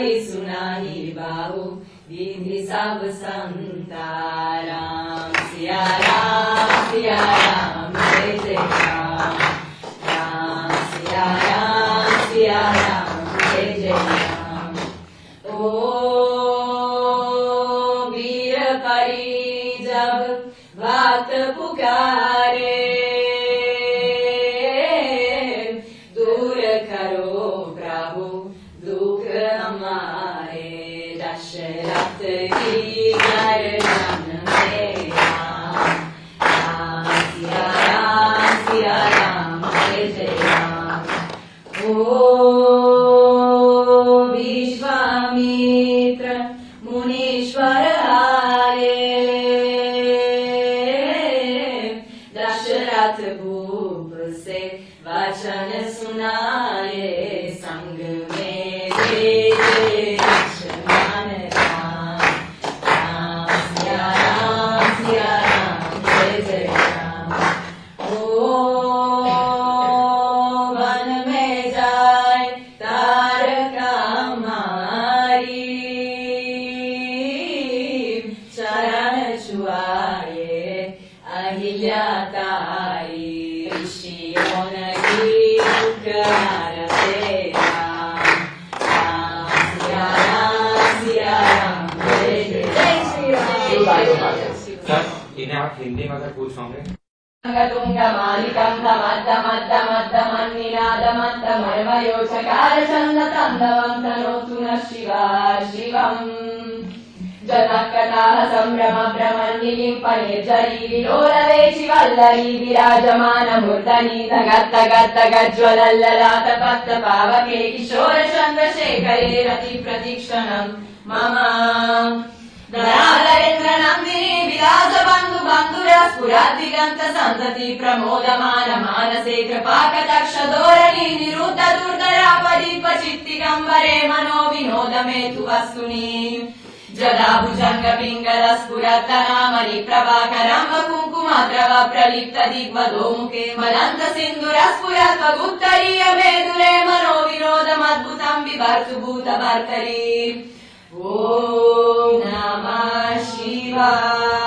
ही सुनाही बाहु विधि सब संताराम। सिया राम जय जय राम। राम सिया राम जय जय राम। ओ वीर परी जब बात पुकारे दूर करो प्रभु दुख हमारे। दशरथ की गर्दन में राम। राम सिया राम जय जय राम। ओ विश्वामित्र मुनीश्वर आए दशरथ भूप से वचन सुनाए। संग में भेजे लक्ष्मण राम। राम सिया राम जय जय राम। ओ वन में जाए तारका मारी शरण छुआए अहिल्या तारी। ऋषियों की दुख हरते राम। राम सिया राम जय जय श्री राम। इन्हें आप हिंदी में अगर पूछोगे तुंगमालिकं तनोतु न शिवा शिवम्। जनकथाः संभ्रम भ्रमन्निलिम्पनिर्झरी विलोलवेशि वल्लरी विराजमानमूर्धनि धगत्त गत्त गज्ज्वलल्ललाट पत्त पावके किशोर चन्द्रशेखरे रति प्रतीक्षणम् मम। धराधरेन्द्र नन्दिनी विलास बन्धु बन्धुरा स्फुरद्दिगन्त सन्तति प्रमोदमान मानसे कृपाकटाक्ष धोरणी निरुद्ध दुर्धरापदीप चित्तिगम्बरे मनो विनोद मे तु वस्तुनि। जदा भुजंग पिंगल स्फुरत्तनामणि प्रभाकरं कुङ्कुमद्रव प्रलिप्त दिग्वधो मुखे मदन्त सिन्धुर स्फुरत्वगुत्तरीय मेदुरे मनो विनोदमद्भुतं बिभर्तु भूतभर्तरि। ॐ नमः शिवाय।